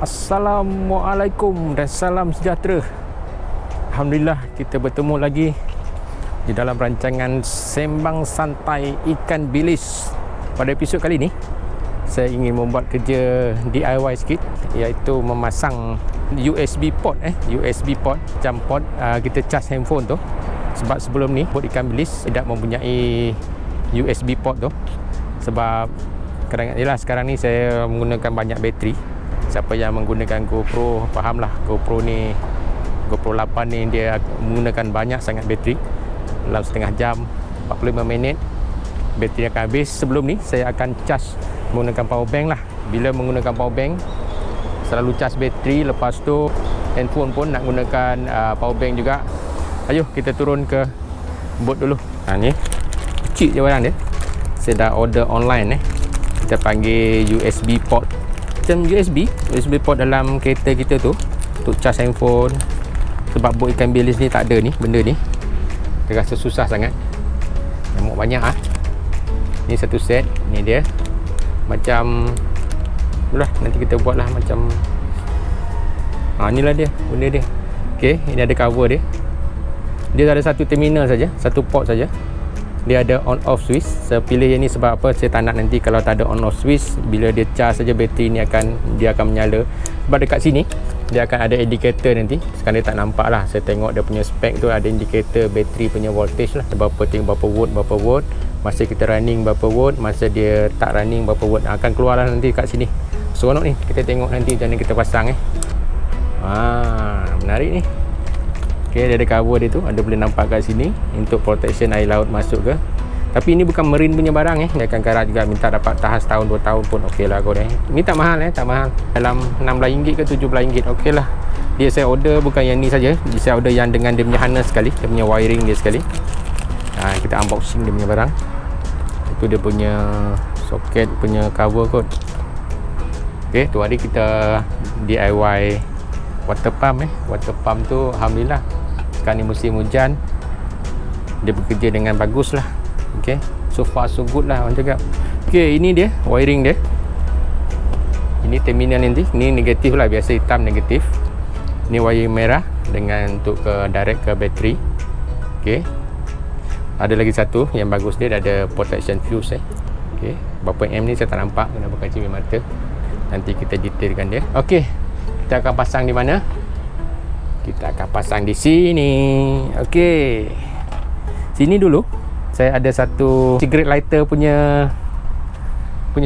Assalamualaikum dan salam sejahtera. Alhamdulillah kita bertemu lagi di dalam rancangan Sembang Santai Ikan Bilis. Pada episod kali ini saya ingin membuat kerja DIY sikit, iaitu memasang USB port USB port, macam port kita charge handphone tu. Sebab sebelum ni bot ikan bilis tidak mempunyai USB port tu. Sebab sekarang ni saya menggunakan banyak bateri. Siapa yang menggunakan GoPro fahamlah, GoPro 8 ni dia menggunakan banyak sangat bateri. Dalam setengah jam 45 minit bateri akan habis. Sebelum ni saya akan charge menggunakan power bank lah. Bila menggunakan power bank selalu charge bateri, lepas tu handphone pun nak gunakan power bank juga. Ayuh kita turun ke bot dulu. Ni kecil je barang dia. Saya dah order online Kita panggil USB port. Macam USB port dalam kereta kita tu untuk charge handphone. Sebab bot ikan bilis ni tak ada ni benda ni. Dia rasa susah sangat. Nyamuk banyak Ni satu set. Ni dia. Macam itulah, nanti kita buat lah macam inilah dia benda dia. Okey, ini ada cover dia. Dia ada satu terminal saja, satu port saja. Dia ada on off switch. Saya pilih yang ni sebab apa? Saya tak nak nanti kalau tak ada on off switch, bila dia charge saja bateri ni dia akan menyala. Sebab dekat sini dia akan ada indicator nanti. Sekarang dia tak nampak lah. Saya tengok dia punya spek tu ada indicator bateri punya voltage lah. Berapa volt. Masa kita running berapa volt, masa dia tak running berapa volt. Akan keluar lah nanti kat sini. Seronok ni. Kita tengok nanti macam mana kita pasang menarik ni. Okay, dia ada cover dia tu, ada boleh nampak kat sini untuk protection air laut masuk ke. Tapi ini bukan marine punya barang Dia akan karat juga, minta dapat tahan setahun 2 tahun pun okey lah kot Ini tak mahal tak mahal. Dalam RM16 ke RM17 okey lah. Dia saya order bukan yang ni saja. Saya order yang dengan dia punya harness sekali, dia punya wiring dia sekali. Kita unboxing dia punya barang. Itu dia punya soket punya cover kot. Okey, tu hari kita DIY water pump Water pump tu alhamdulillah sekarang ni musim hujan, dia bekerja dengan bagus lah. Okay, so far so good lah orang cakap. Okay, ini dia wiring dia. Ini terminal nanti. Ni negatif lah, biasa hitam negatif. Ni wiring merah dengan untuk ke direct ke bateri. Okay, ada lagi satu yang bagus, dia ada protection fuse Okay, berapa mm ni saya tak nampak, kena pakai cermin mata. Nanti kita detailkan dia. Okay, kita akan pasang di mana? Kita akan pasang di sini. Okey. Sini dulu. Saya ada satu cigarette lighter punya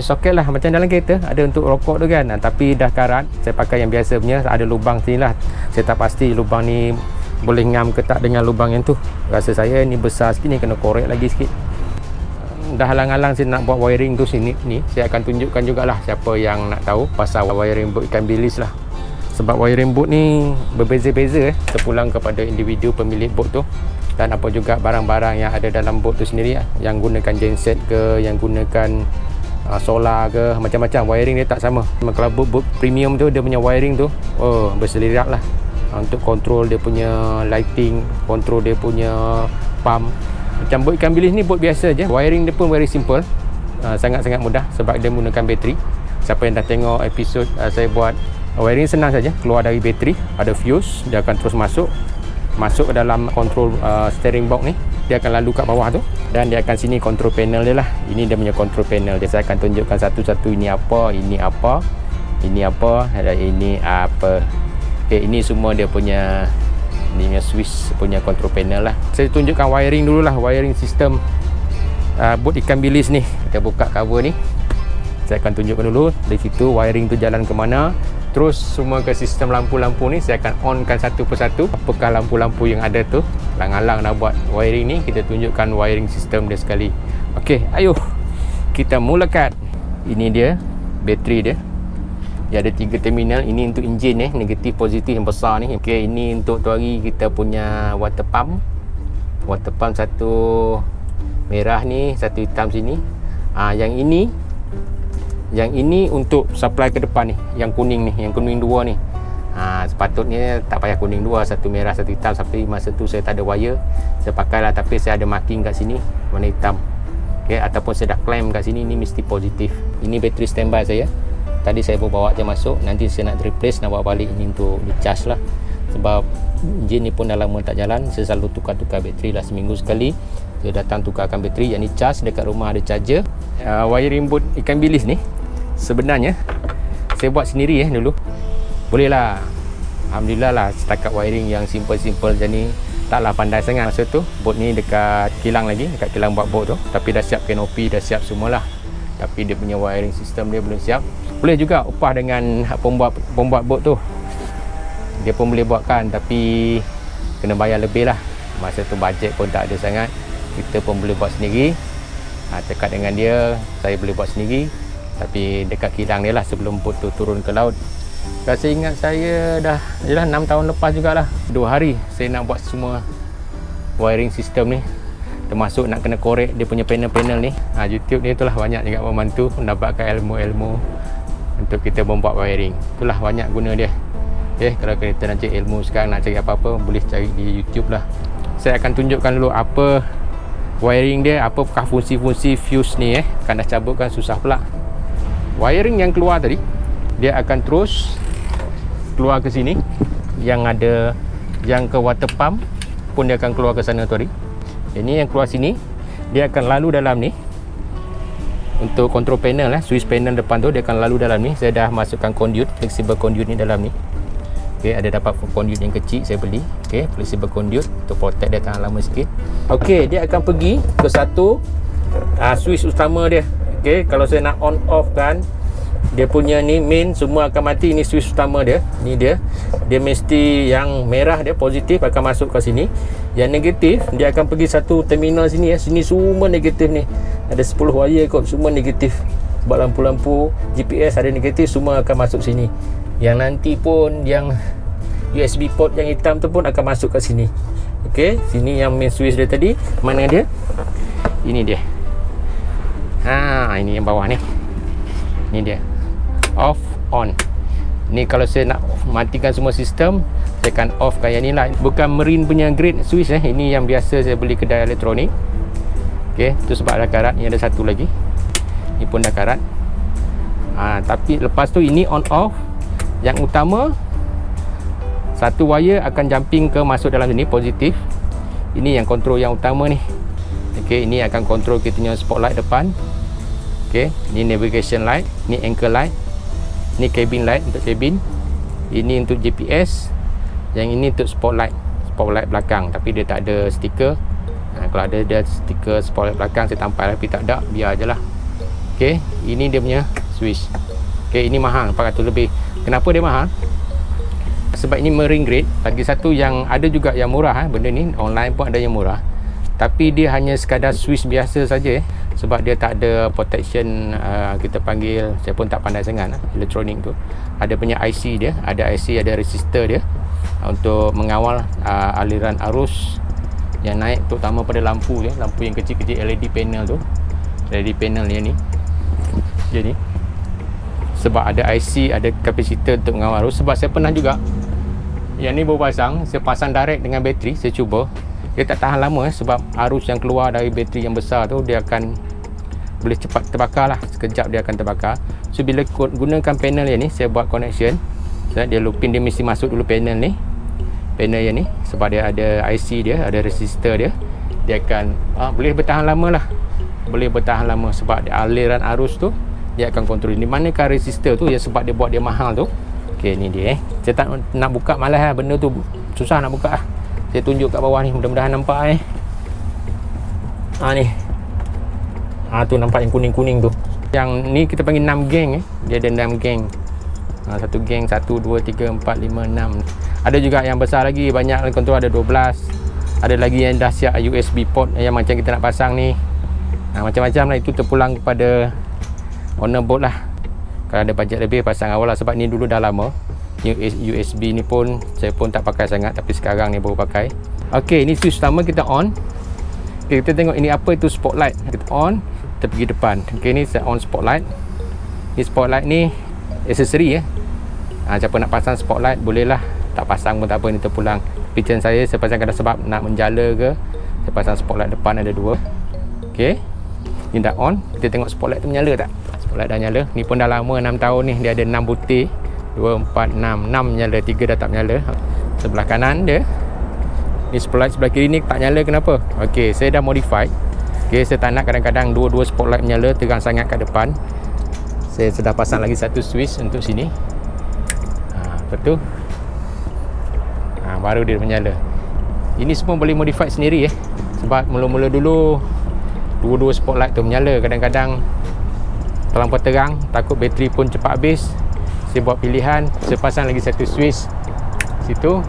soket lah, macam dalam kereta ada untuk rokok tu kan. Tapi dah karat. Saya pakai yang biasa punya, ada lubang sini lah. Saya tak pasti lubang ni boleh ngam ke tak dengan lubang yang tu. Rasa saya ni besar sikit, ni kena korek lagi sikit. Dah halang-halang saya nak buat wiring tu sini ni. Saya akan tunjukkan jugalah siapa yang nak tahu pasal wiring bot ikan bilis lah. Sebab wiring bot ni berbeza-beza terpulang kepada individu pemilik bot tu, dan apa juga barang-barang yang ada dalam bot tu sendiri yang gunakan genset ke, yang gunakan solar ke, macam-macam wiring dia tak sama. Kalau bot premium tu dia punya wiring tu berselirak lah untuk kontrol dia punya lighting, kontrol dia punya pump. Macam bot ikan bilis ni bot biasa je, wiring dia pun very simple, sangat-sangat mudah sebab dia menggunakan bateri. Siapa yang dah tengok episod saya buat wiring, senang saja, keluar dari bateri, ada fuse, dia akan terus masuk ke dalam control steering box ni. Dia akan lalu kat bawah tu, dan dia akan sini control panel dia lah. Ini dia punya control panel dia. Saya akan tunjukkan satu-satu, ini apa, dan ini apa. Okay, ini semua dia punya switch punya control panel lah. Saya tunjukkan wiring dulu lah, wiring sistem bot ikan bilis ni. Kita buka cover ni, saya akan tunjukkan dulu dari situ wiring tu jalan ke mana. Terus semua ke sistem lampu-lampu ni saya akan onkan satu persatu. Apakah lampu-lampu yang ada tu, lang-lang nak buat wiring ni, kita tunjukkan wiring sistem dia sekali. Okey, ayuh kita mulakan. Ini dia bateri dia. Dia ada 3 terminal. Ini untuk enjin negatif positif yang besar ni. Okey, ini untuk tu hari kita punya water pump. Water pump satu merah ni, satu hitam sini. Yang ini untuk supply ke depan ni, yang kuning ni, yang kuning 2 ni. Sepatutnya tak payah kuning 2, satu merah satu hitam. Tapi masa tu saya tak ada wire, saya pakailah, tapi saya ada marking kat sini warna hitam. Ataupun saya dah claim kat sini, ni mesti positif. Ini bateri standby saya. tadi saya bawa je masuk. Nanti saya nak replace, nak bawa balik ini untuk di charge lah. Sebab enjin ni pun dah lama tak jalan. Saya selalu tukar-tukar bateri lah, seminggu sekali saya datang tukarkan bateri. Yang ni charge, dekat rumah ada charger. Wiring board ikan bilis ni sebenarnya saya buat sendiri dulu. Boleh lah, alhamdulillah lah. Setakat wiring yang simple-simple macam ni, taklah pandai sangat masa tu. Board ni dekat kilang lagi, dekat kilang buat board tu. Tapi dah siap kanopi, dah siap semualah. Tapi dia punya wiring system dia belum siap. Boleh juga upah dengan pembuat board tu. Dia pun boleh buatkan, tapi kena bayar lebih lah. Masa tu bajet pun tak ada sangat. Kita pun boleh buat sendiri. Cakap dengan dia, saya boleh buat sendiri. Tapi dekat kilang dia lah, sebelum boat tu turun ke laut. Saya ingat saya dah 6 tahun lepas jugalah, 2 hari saya nak buat semua wiring system ni, termasuk nak kena korek dia punya panel-panel ni. YouTube ni itulah banyak juga membantu mendapatkan ilmu-ilmu untuk kita membuat wiring. Itulah banyak guna dia. Kalau kita nak cari ilmu sekarang, nak cari apa-apa, boleh cari di YouTube lah. Saya akan tunjukkan dulu apa wiring dia, apakah fungsi-fungsi fuse ni. Kan dah cabut kan, susah pula. Wiring yang keluar tadi, dia akan terus keluar ke sini. Yang ada, yang ke water pump pun dia akan keluar ke sana tu tadi. Ini yang keluar sini, dia akan lalu dalam ni untuk control panel switch panel depan tu, dia akan lalu dalam ni. Saya dah masukkan conduit, flexible conduit ni dalam ni. Ada dapat conduit yang kecil saya beli. Flexible conduit untuk protect dia tahan lama sikit. Dia akan pergi ke satu switch utama dia. Kalau saya nak on off kan, dia punya ni main semua akan mati. Ini switch utama dia. Ni dia mesti yang merah dia positif akan masuk ke sini. Yang negatif dia akan pergi satu terminal sini. Sini semua negatif ni. Ada 10 wire kot, semua negatif. Sebab lampu-lampu GPS ada negatif, semua akan masuk sini. Yang nanti pun yang USB port yang hitam tu pun akan masuk ke sini. Sini yang main switch dia tadi. Mana dia? Ini dia. Ini yang bawah ni. Ini dia. Off, on. Ni kalau saya nak matikan semua sistem, saya akan offkan yang ni lah. Bukan marine punya grade switch Ini yang biasa saya beli kedai elektronik. Tu sebab dah karat. Ni ada satu lagi. Ni pun dah karat. Tapi lepas tu ini on off. Yang utama, satu wire akan jumping ke masuk dalam sini positif. Ini yang kontrol yang utama ni. Ini akan kontrol kita punya spotlight depan. Ni navigation light, ni anchor light, ni cabin light untuk cabin. Ini untuk GPS. Yang ini untuk spotlight belakang, tapi dia tak ada stiker. Kalau ada dia stiker spotlight belakang saya tampal, tapi tak ada, biar je lah. Ini dia punya switch. Ini mahal, 400 lebih. Kenapa dia mahal? Sebab ini marine grade. Lagi satu yang ada juga yang murah benda ni, online pun ada yang murah. Tapi dia hanya sekadar switch biasa saja sebab dia tak ada protection. Kita panggil, saya pun tak pandai sangat elektronik tu. Ada punya IC dia, ada IC, ada resistor dia untuk mengawal aliran arus yang naik, terutama pada lampu lampu yang kecil-kecil LED panel tu. LED panel ni dia ni. Sebab ada IC, ada kapasitor untuk mengawal arus. Sebab saya pernah juga yang ni baru pasang, saya pasang direct dengan bateri, saya cuba. Dia tak tahan lama sebab arus yang keluar dari bateri yang besar tu, dia akan boleh cepat terbakar lah. Sekejap dia akan terbakar. So bila gunakan panel yang ni, saya buat connection. Dia looping, dia mesti masuk dulu panel ni, panel yang ni. Sebab dia ada IC dia, ada resistor dia. Dia akan boleh bertahan lama lah. Boleh bertahan lama sebab dia, aliran arus tu dia akan kontrol. Di manakah resistor tu, ya sebab dia buat dia mahal tu. Ni dia saya tak nak buka, malas benda tu susah nak buka. Saya tunjuk kat bawah ni, mudah-mudahan nampak ni. Tu nampak yang kuning-kuning tu. Yang ni kita panggil 6 geng Dia ada 6 geng. Satu geng 1, 2, 3, 4, 5, 6. Ada juga yang besar lagi, banyak kontrol, ada 12. Ada lagi yang dah siap USB port yang macam kita nak pasang ni. Macam-macam lah. Itu terpulang kepada owner boat lah. Kalau ada bajet lebih, pasang awal lah. Sebab ni dulu dah lama. USB ni pun saya pun tak pakai sangat, tapi sekarang ni baru pakai. Ni switch utama kita on. Kita tengok ini apa itu spotlight. Kita on, kita pergi depan. Ni saya on spotlight. Ni spotlight ni aksesori siapa nak pasang spotlight boleh lah, tak pasang pun tak apa, ni terpulang. Kitchen saya pasang kadang sebab nak menjala ke, saya pasang spotlight depan ada 2. Ni dah on. Kita tengok spotlight tu menyala tak. Light dah nyala. Ni pun dah lama 6 tahun ni. Dia ada 6 butir, 2, 4, 6 nyala, 3 dah tak menyala. Sebelah kanan dia, ni spotlight sebelah kiri ni tak nyala. Kenapa? Okey, saya dah modify. Okey, saya tak nak kadang-kadang dua-dua spotlight menyala, terang sangat kat depan. Saya sudah pasang lagi satu switch untuk sini. Lepas tu baru dia menyala. Ini semua boleh modify sendiri sebab mula-mula dulu dua-dua spotlight tu menyala. Kadang-kadang terlampau terang, takut bateri pun cepat habis. Saya buat pilihan, saya pasang lagi satu switch situ.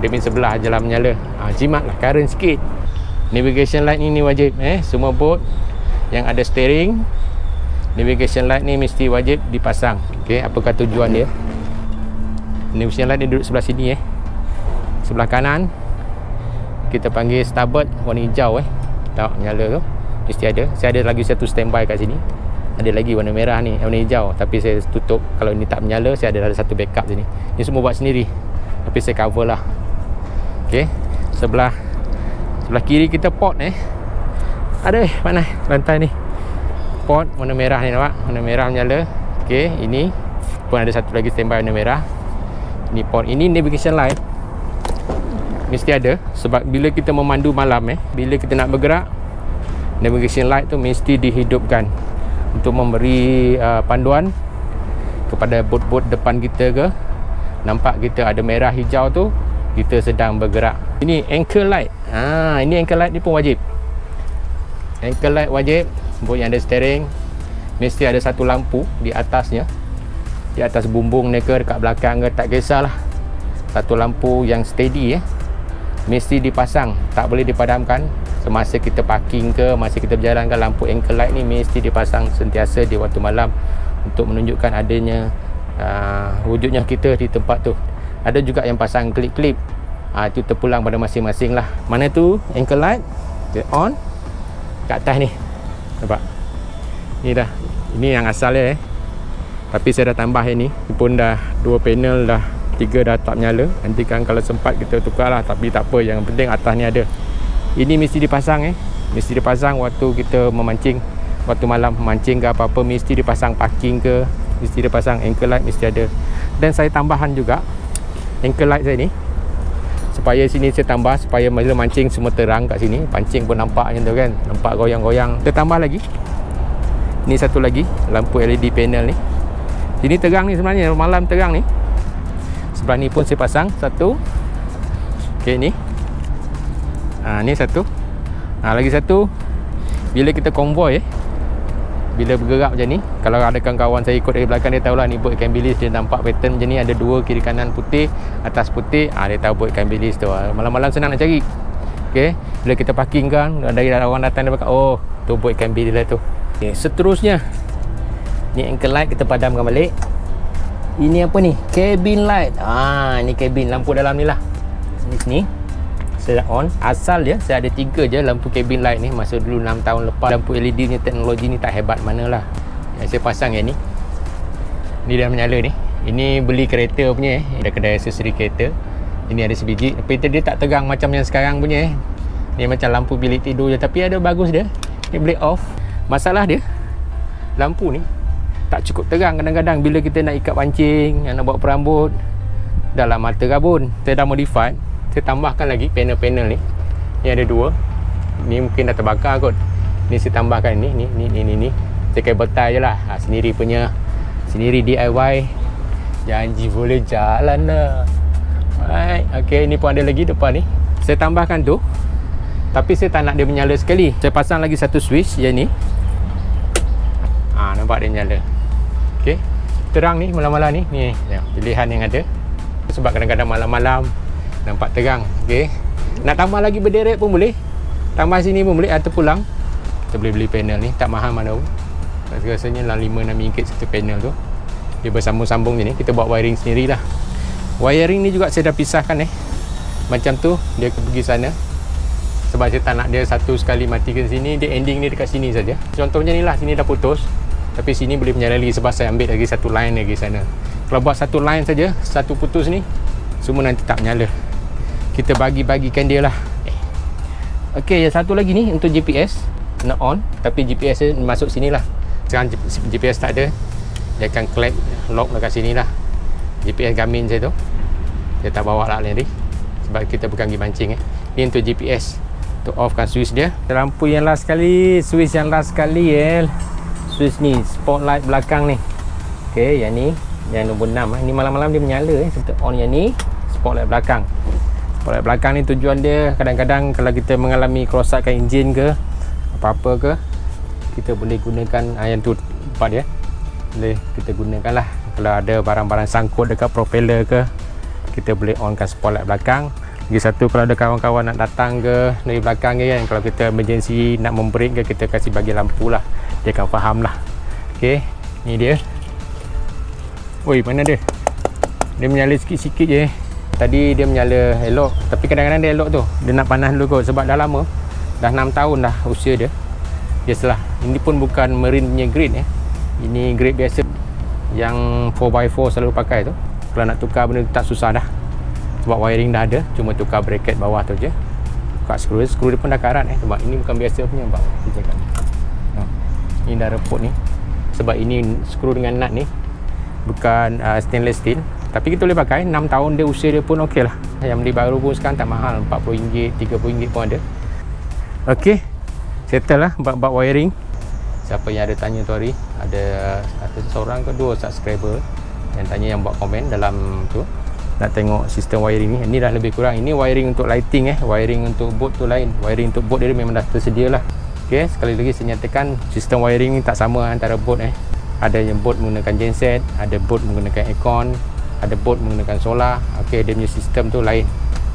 Demi sebelah je lah menyala. Jimat lah current sikit. Navigation light ni wajib semua boat yang ada steering, navigation light ni mesti wajib dipasang. Okey, apakah tujuan dia? Navigation light ni duduk sebelah sini sebelah kanan kita panggil starboard, warna hijau tak menyala tu mesti ada. Saya ada lagi satu standby kat sini. Ada lagi warna merah ni, warna hijau, tapi saya tutup. Kalau ini tak menyala, saya ada satu backup sini. Ni semua buat sendiri, tapi saya cover lah. Okey, sebelah kiri kita port Aduh, panas lantai ni. Port warna merah ni, nampak? Warna merah menyala. Okey, ini pun ada satu lagi standby warna merah. Ni port, ini navigation light mesti ada sebab bila kita memandu malam bila kita nak bergerak, navigation light tu mesti dihidupkan untuk memberi panduan kepada bot-bot depan kita ke. Nampak kita ada merah hijau tu, kita sedang bergerak. Ini anchor light. Ini anchor light ni pun wajib. Anchor light wajib. Bot yang ada steering mesti ada satu lampu di atasnya, di atas bumbung ni ke, dekat belakang ke, tak kisahlah. Satu lampu yang steady mesti dipasang, tak boleh dipadamkan. Semasa kita parking ke, masa kita berjalan ke, lampu anchor light ni mesti dipasang sentiasa di waktu malam untuk menunjukkan adanya wujudnya kita di tempat tu. Ada juga yang pasang klip-klip, itu terpulang pada masing-masing lah. Mana tu anchor light dia on kat atas ni, nampak? Ni dah, ini yang asal dia tapi saya dah tambah yang ni pun dah 2 panel dah, 3 dah tak menyala. Nanti kan kalau sempat kita tukar lah, tapi tak apa, yang penting atas ni ada. Ini mesti dipasang mesti dipasang waktu kita memancing, waktu malam memancing ke apa-apa, mesti dipasang. Parking ke mesti dipasang, anchor light mesti ada. Dan saya tambahan juga anchor light saya ni, supaya sini saya tambah, supaya bila mancing semua terang kat sini, pancing pun nampak macam tu kan, nampak goyang-goyang. Kita tambah lagi, ni satu lagi lampu LED panel ni. Sini terang ni sebenarnya, malam terang ni. Sebelah ni pun saya pasang satu. Okey, ni ni satu. Lagi satu, bila kita konvoi bila bergerak macam ni, kalau ada kawan-kawan saya ikut dari belakang, dia tahulah ni boat ikan bilis. Dia nampak pattern macam ni, ada 2 kiri kanan putih, atas putih. Dia tahu boat ikan bilis tu. Malam-malam senang nak cari. Okey, bila kita parking kan, dari orang datang dia cakap, oh tu boat ikan bilis lah tu. Okay, seterusnya ni anchor light kita padamkan balik. Ini apa ni? Cabin light. Ni cabin, lampu dalam ni lah. Sini saya on. Asal dia saya ada 3 je lampu cabin light ni. Masa dulu 6 tahun lepas, lampu LED ni, teknologi ni tak hebat manalah. Yang saya pasang yang ni. Ni dah menyala ni. Ini beli kereta punya ada kedai aksesori kereta. Ini ada sebiji, tapi dia tak tegang macam yang sekarang punya Ni macam lampu bilik tidur je, tapi ada bagus dia. Ni boleh off. Masalah dia, lampu ni tak cukup terang kadang-kadang bila kita nak ikat pancing, nak buat perambut dalam mata rabun. Saya dah modify, saya tambahkan lagi panel-panel ni. Ni ada 2. Ni mungkin dah terbakar kot. Ni saya tambahkan ni. Saya kabel tie je lah. Sendiri punya, sendiri DIY. Janji boleh jalan lah. Alright, okay, ni pun ada lagi depan ni. Saya tambahkan tu, tapi saya tak nak dia menyala sekali. Saya pasang lagi satu switch yang ni. Nampak dia nyala. Okey, terang ni malam-malam ni. Ni pilihan yang ada. Sebab kadang-kadang malam-malam nampak terang. Okey, nak tambah lagi berderet pun boleh. Tambah sini pun boleh, atau pulang. Kita boleh beli panel ni, tak mahal mana pun. Rasanya lah RM5-6 satu panel tu. Dia bersambung-sambung je ni. Kita buat wiring sendirilah. Wiring ni juga saya dah pisahkan macam tu, dia pergi sana. Sebab saya tak nak dia satu sekali matikan sini, dia ending ni dekat sini saja. Contohnya ni lah, sini dah putus, tapi sini boleh menyala lagi sebab saya ambil lagi satu line lagi sana. Kalau buat satu line saja, satu putus ni, semua nanti tak menyala. Kita bagi-bagikan dia lah. Okey, yang satu lagi ni untuk GPS, nak on, tapi GPS dia masuk sini lah. Sekarang GPS tak ada, dia akan clap lock dekat sini lah. GPS Garmin saya tu dia tak bawa lah ni sebab kita bukan pergi mancing Ni untuk GPS, untuk offkan switch dia. Lampu yang last sekali, switch yang last sekali switch ni, spotlight belakang ni. Okey, yang ni yang nombor 6 ni malam-malam dia menyala kita on yang ni, spotlight belakang. Spotlight belakang ni tujuan dia kadang-kadang kalau kita mengalami kerosakan enjin ke apa-apa ke, kita boleh gunakan yang tu part dia. Boleh kita gunakan lah kalau ada barang-barang sangkut dekat propeller ke, kita boleh onkan spotlight belakang. Lagi satu, kalau ada kawan-kawan nak datang ke dari belakang ke kan, kalau kita emergency nak membreak ke, kita kasih bagi lampu lah, dia akan faham lah. Ok, ni dia. Oi, mana dia? Dia menyala sikit-sikit je Tadi dia menyala elok, tapi kadang-kadang dia elok tu, dia nak panas dulu kot sebab dah lama, dah 6 tahun dah usia dia. Biasalah, ini pun bukan marine punya grade ini grade biasa yang 4x4 selalu pakai tu. Kalau nak tukar benda tu tak susah dah sebab wiring dah ada, cuma tukar bracket bawah tu je, buka skru dia pun dah karat sebab ini bukan biasa punya bang. Dia cakap ni dah reput ni sebab ini skru dengan nut ni bukan stainless steel, tapi kita boleh pakai. 6 tahun dia usia dia pun okey lah. Yang beli baru pun sekarang tak mahal, RM40, RM30 pun ada. Okey, settle lah bab wiring. Siapa yang ada tanya tu hari, ada seorang ke 2 subscriber yang tanya, yang buat komen dalam tu nak tengok sistem wiring ni. Ini dah lebih kurang, ini wiring untuk lighting wiring untuk boat tu lain. Wiring untuk boat dia memang dah tersedia lah. Okey, sekali lagi saya nyatakan sistem wiring ni tak sama antara boat Ada yang boat menggunakan genset, ada boat menggunakan aircon, ada boat menggunakan solar. Okey, dia punya sistem tu lain.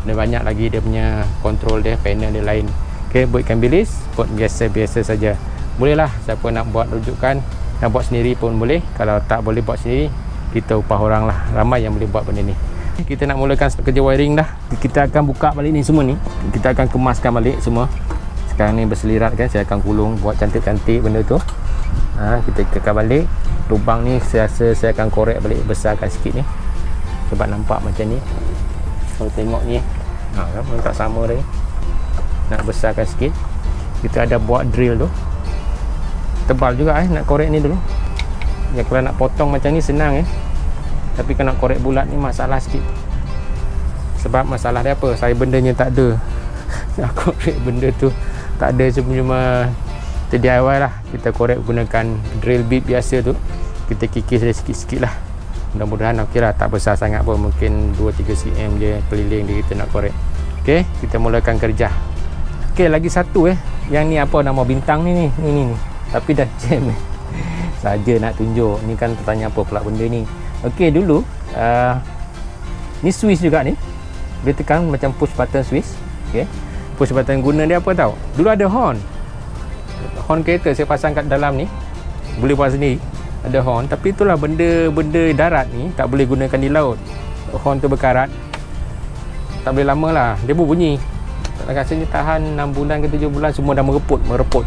Ada banyak lagi dia punya control dia, panel dia lain. Okey, boat ikan bilis, boat biasa-biasa saja. Boleh lah, siapa nak buat rujukan, nak buat sendiri pun boleh. Kalau tak boleh buat sendiri, kita upah orang lah. Ramai yang boleh buat benda ni. Kita nak mulakan kerja wiring dah. Kita akan buka balik ni semua ni. Kita akan kemaskan balik semua. Sekarang ni berselirat kan, saya akan gulung, buat cantik-cantik benda tu. Kita kekal balik. Lubang ni saya rasa saya akan korek balik, besarkan sikit ni sebab nampak macam ni. Kalau tengok ni kan tak sama dah. Nak besarkan sikit. Kita ada buat drill tu, tebal juga nak korek ni dulu. Ya, kalau nak potong macam ni senang tapi kalau nak korek bulat ni masalah sikit. Sebab masalah dia apa? Saya bendanya tak ada. Nak korek benda tu tak ada, cuma kita DIY lah. Kita korek gunakan drill bit biasa tu, kita kikis dia sikit-sikit lah. Mudah-mudahan ok lah, tak besar sangat pun, mungkin 2-3 cm je keliling dia kita nak korek. Ok, kita mulakan kerja. Ok, lagi satu yang ni apa nama bintang ni tapi dah jam saja nak tunjuk. Ni kan tertanya apa pula benda ni. Ok, dulu ni switch juga ni, dia tekan macam push button switch. Ok, push button guna dia apa tahu? Dulu ada horn kereta saya pasang kat dalam ni, boleh buat sendiri, ada horn. Tapi itulah benda darat ni tak boleh gunakan di laut. Horn tu berkarat, tak boleh lama lah, dia pun bunyi. Rasanya tahan 6 bulan ke 7 bulan semua dah mereput.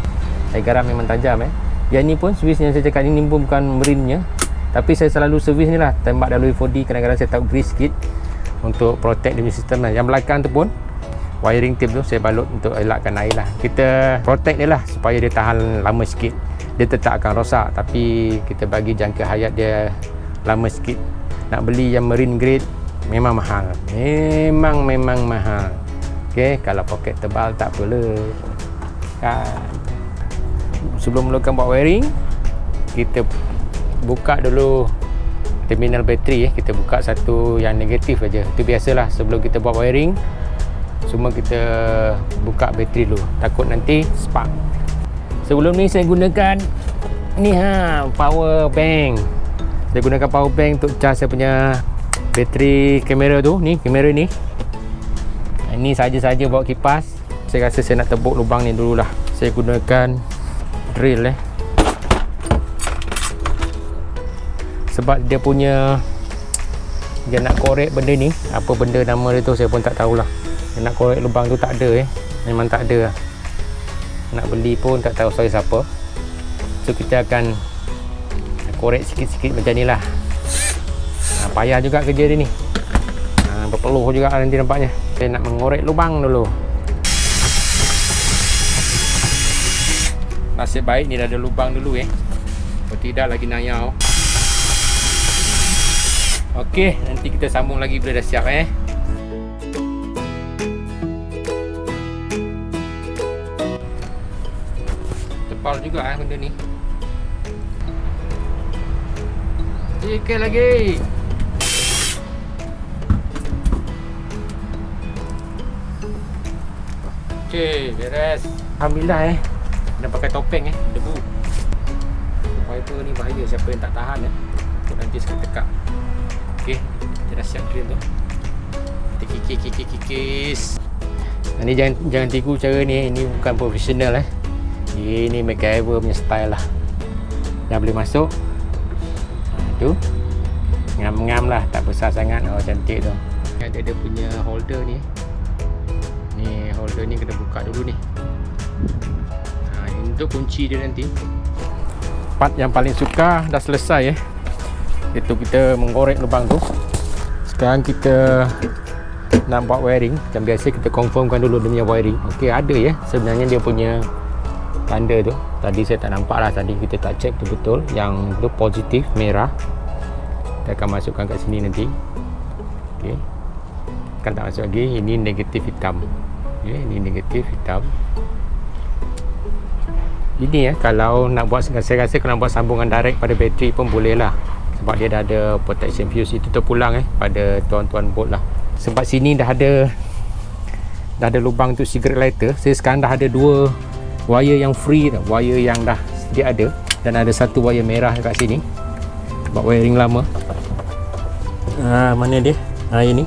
Air garam memang tajam Yang ni pun switch yang saya cakap ni pun bukan marine-nya, tapi saya selalu servis ni lah, tembak WD-40, kadang-kadang saya tahu grease sikit untuk protect dia punya sistem lah. Yang belakang tu pun wiring tip tu saya balut untuk elakkan air lah. Kita protect dia lah supaya dia tahan lama sikit. Dia tetap akan rosak, tapi kita bagi jangka hayat dia lama sikit. Nak beli yang marine grade memang mahal, memang mahal. Ok, kalau poket tebal tak apalah kan. Sebelum mulakan buat wiring, kita buka dulu terminal bateri. Kita buka satu yang negatif aja. Itu biasalah sebelum kita buat wiring, semua kita buka bateri dulu, takut nanti spark. Sebelum ni saya gunakan ni power bank. Saya gunakan power bank untuk charge saya punya bateri kamera tu. Ni kamera ni. Ini saja-saja bawa kipas. Saya rasa saya nak tebuk lubang ni dululah. Saya gunakan drill sebab dia punya, dia nak korek benda ni, apa benda nama dia tu saya pun tak tahulah. Dia nak korek lubang tu tak ada memang tak ada lah. Nak beli pun tak tahu saya siapa. So kita akan korek sikit-sikit macam ni lah. Payah juga kerja dia ni, berpeluh juga nanti nampaknya. Saya nak mengorek lubang dulu. Nasib baik ni dah ada lubang dulu Kalau tidak lagi nayau. Okey, nanti kita sambung lagi bila dah siap Tebal juga benda ni. Sikit lagi. Okey, beres. Alhamdulillah dah pakai topeng debu. Wiper ni bahaya, siapa yang tak tahan nanti sekali tekak. Okey, kita dah siap drill tu. Kita kikis. Ni jangan tiru cara ni bukan profesional Ini MacGyver punya style lah. Dah boleh masuk. Tu. Ngam-ngam lah, tak besar sangat. Oh, cantik tu. Ada dia punya holder ni. Ni holder ni kena buka dulu ni. Untuk kunci dia nanti. Part yang paling suka dah selesai Itu kita menggorek lubang tu. Sekarang kita nak buat wiring. Macam biasa kita confirmkan dulu dia punya wiring. Okey, ada sebenarnya dia punya tanda tu. Tadi saya tak nampak lah. Tadi kita tak check betul-betul. Yang tu positif merah. Kita akan masukkan kat sini nanti. Okey. Kan tak masuk lagi. Ini negatif hitam. Ini negatif hitam. Ini kalau nak buat, saya rasa kalau nak buat sambungan direct pada bateri pun boleh lah. Sebab dia dah ada protection fuse. Itu terpulang pada tuan-tuan bolt lah. Sebab sini dah ada lubang untuk cigarette lighter. Saya sekarang dah ada 2 wire yang free, wire yang dah dia ada. Dan ada 1 wire merah kat sini. Buat wiring lama. Mana dia? Yang ni.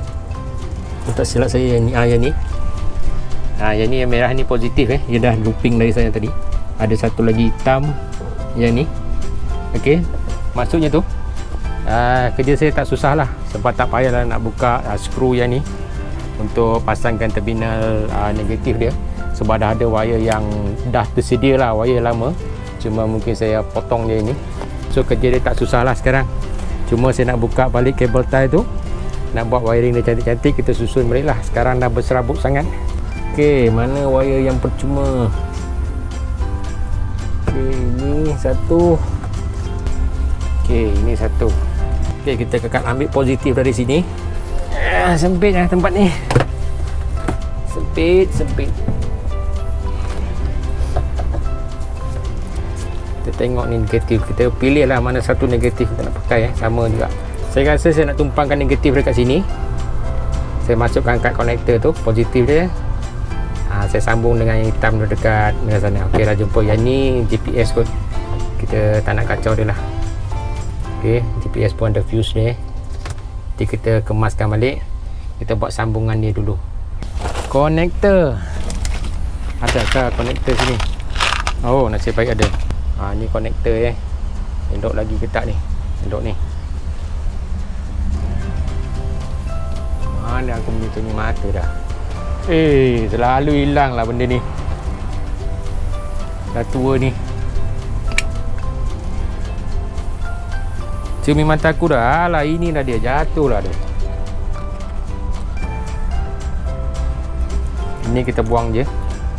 Tak silap saya yang ni. Yang ni. Yang ni yang merah ni positif Dia dah looping dari saya tadi. Ada 1 lagi hitam. Yang ni. Okey. Maksudnya tu kerja saya tak susah lah. Sebab tak payahlah nak buka skru yang ni untuk pasangkan terminal negatif dia. Sebab dah ada wire yang dah tersedia lah, wire lama. Cuma mungkin saya potong je ini. So kerja dia tak susah lah sekarang. Cuma saya nak buka balik kabel tie tu, nak buat wiring dia cantik-cantik, kita susun balik lah. Sekarang dah berserabut sangat. Okey, mana wire yang percuma? Okey, ini 1. Okey, ini 1. Okey, kita akan ambil positif dari sini. Sempit tempat ni. Sempit. Kita tengok ni negatif. Kita pilih lah mana satu negatif kita nak pakai sama juga. Saya rasa saya nak tumpangkan negatif dekat sini. Saya masukkan kat konektor tu, positif dia. Saya sambung dengan yang hitam tu dekat sana. Okey, dah jumpa. Yang ni GPS kot. Kita tak nak kacau dia lah. Okey, GPS pun ada fuse ni. Nanti kita kemaskan balik. Kita buat sambungan dia dulu. Konektor. Adakah konektor sini? Oh, nasib baik ada. Ni konektor elok lagi ke tak ni? Elok ni. Mana aku punya cermin mata dah. Selalu hilang lah benda ni. Dah tua ni. Cermin mata aku dah. Alah, ini dah dia. Jatuh lah dia. Ini kita buang je.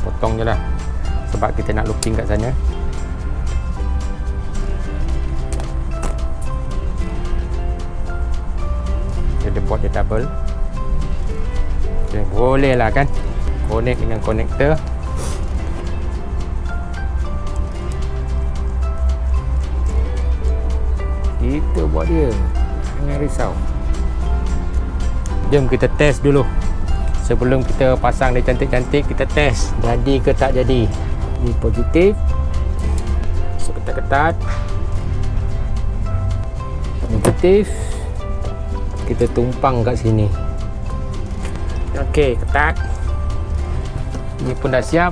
Potong je lah. Sebab kita nak looping kat sana. Kita buat dia double. Okay, boleh lah kan. Connect dengan konektor. Kita buat dia. Jangan risau. Jom kita test dulu. Sebelum kita pasang dia cantik-cantik, kita test jadi ke tak jadi. Ni positif. So, ketat-ketat. Negatif. Kita tumpang kat sini. Okey, ketat. Ini pun dah siap.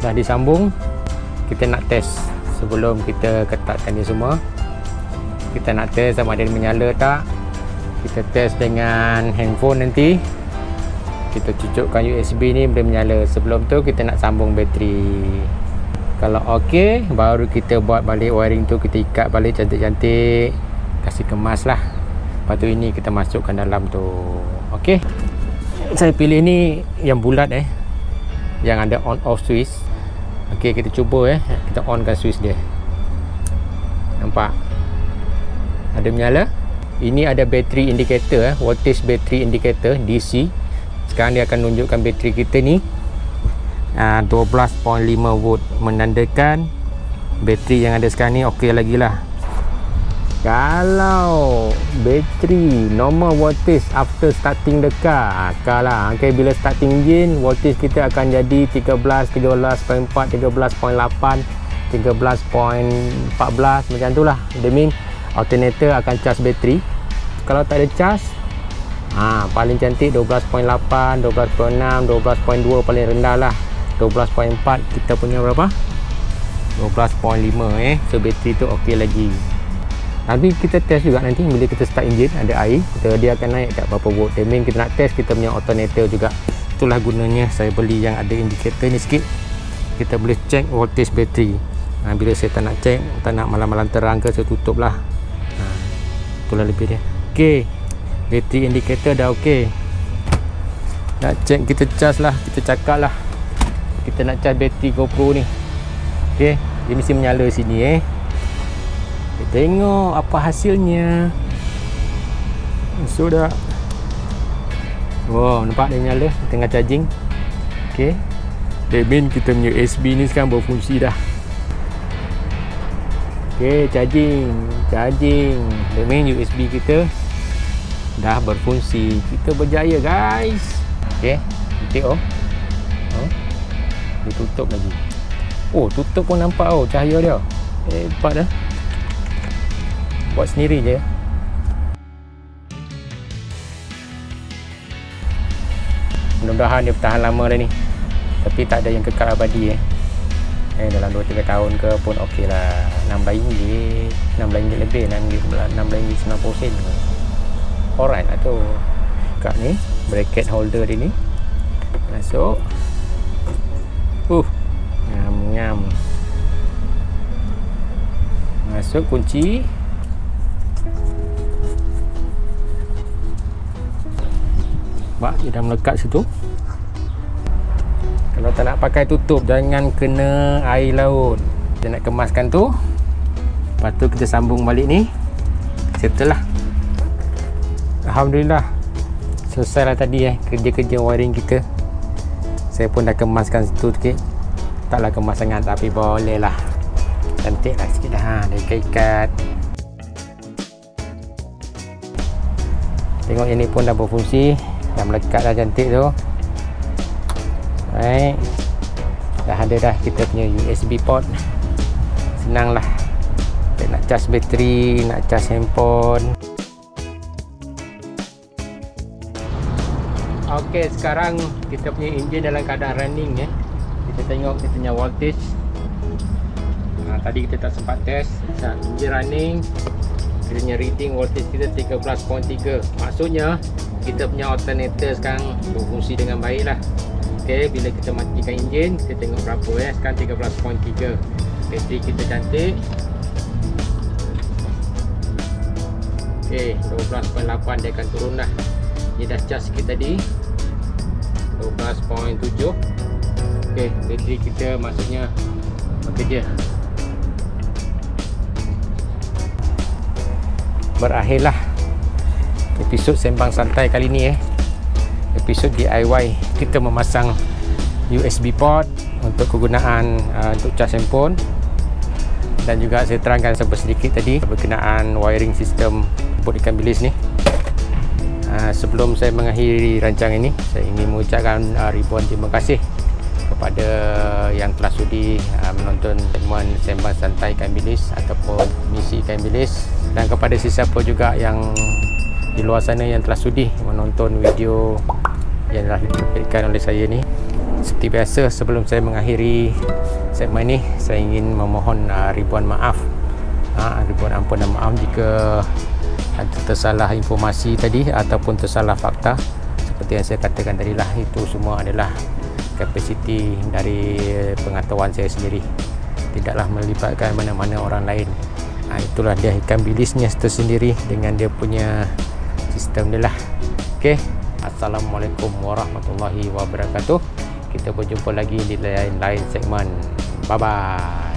Dah disambung. Kita nak test. Sebelum kita ketatkan dia semua, kita nak test sama ada dia menyala tak. Kita test dengan handphone nanti. Kita cucukkan USB ni boleh menyala. Sebelum tu kita nak sambung bateri. Kalau okey, baru kita buat balik wiring tu. Kita ikat balik cantik-cantik. Kasih kemas lah. Lepas tu ini kita masukkan dalam tu. Okey. Saya pilih ni yang bulat yang ada on off switch. Okey, kita cuba kita onkan switch dia. Nampak? Ada menyala. Ini ada battery indicator, voltage battery indicator DC. Sekarang dia akan tunjukkan bateri kita ni 12.5 volt, menandakan bateri yang ada sekarang ni okey lagi lah. Kalau bateri normal voltage after starting the car, kalah. Okay, bila starting engine, voltage kita akan jadi 13, 13.4, 13.8, 13.14 macam tu lah. That mean alternator akan charge bateri. Kalau tak ada charge, paling cantik 12.8, 12.6, 12.2 paling rendah lah. 12.4 kita punya berapa? 12.5 so bateri tu okey lagi. Tapi kita test juga nanti bila kita start engine, ada air, dia akan naik kat berapa volt. That means kita nak test kita punya alternator juga. Itulah gunanya saya beli yang ada indikator ni sikit. Kita boleh check voltage bateri. Bila saya tak nak check, tak nak malam-malam terang ke, saya tutup lah. Itulah lebih dia. Okey, bateri indikator dah okey. Nak check, kita charge lah, kita cakap lah kita nak charge bateri GoPro ni. Okey, dia mesti menyala sini kita tengok apa hasilnya. Sudah. Wow, nampak dia menyala tengah charging. Okey, that mean kita punya USB ni sekarang berfungsi dah. Okey, charging. That mean USB kita dah berfungsi. Kita berjaya guys. Okey, titik dia tutup lagi. Tutup pun nampak cahaya dia. Hebat dah. Buat sendiri je. Mudah-mudahan dia bertahan lama dah ni. Tapi tak ada yang kekal abadi dalam 2-3 tahun ke pun okey lah. RM16 lebih, RM16.90. Alright lah tu. Kat ni bracket holder dia ni masuk. Ngam. Masuk kunci. Dia dah melekat situ. Kalau tak nak pakai tutup, jangan kena air laut. Kita nak kemaskan tu. Lepas tu kita sambung balik ni. Settle lah. Alhamdulillah, selesai lah tadi kerja-kerja wiring kita. Saya pun dah kemaskan situ sikit. Taklah kemas sangat, tapi boleh lah. Cantik lah sikit dah. Dia ikat. Tengok yang ni pun dah berfungsi. Dah melekat dah cantik tu. Baik, dah ada dah kita punya USB port. Senang lah. Kita nak charge bateri, nak charge handphone. Okey, sekarang kita punya enjin dalam keadaan running Kita tengok kita punya voltage. Tadi kita tak sempat test. Enjin running, kita punya reading voltage kita 13.3. Maksudnya kita punya alternator sekarang berfungsi dengan baik lah. Okey, bila kita matikan enjin, kita tengok berapa sekarang 13.3. Bateri kita cantik. Okey, 12.8 dia akan turun dah. Dia dah charge sikit tadi 12.7. Okey, bateri kita maksudnya bekerja. Berakhirlah episod sembang santai kali ni episod DIY. Kita memasang USB port untuk kegunaan untuk charge handphone, dan juga saya terangkan sedikit tadi berkenaan wiring sistem input ikan bilis ni. Sebelum saya mengakhiri rancangan ini, saya ingin mengucapkan ribuan terima kasih kepada yang telah sudi menonton segmen sembang santai ikan bilis ataupun misi ikan bilis, dan kepada sesiapa juga yang di luar sana yang telah sudi menonton video yang telah diterbitkan oleh saya ni. Seperti biasa, sebelum saya mengakhiri segmen ni, saya ingin memohon ribuan maaf, ribuan ampun dan maaf jika ada tersalah informasi tadi ataupun tersalah fakta. Seperti yang saya katakan tadi lah, itu semua adalah kapasiti dari pengetahuan saya sendiri, tidaklah melibatkan mana-mana orang lain. Itulah dia ikan bilisnya tersendiri dengan dia punya sistem dia lah. Okey, Assalamualaikum warahmatullahi wabarakatuh. Kita berjumpa lagi di lain-lain segmen. Bye bye.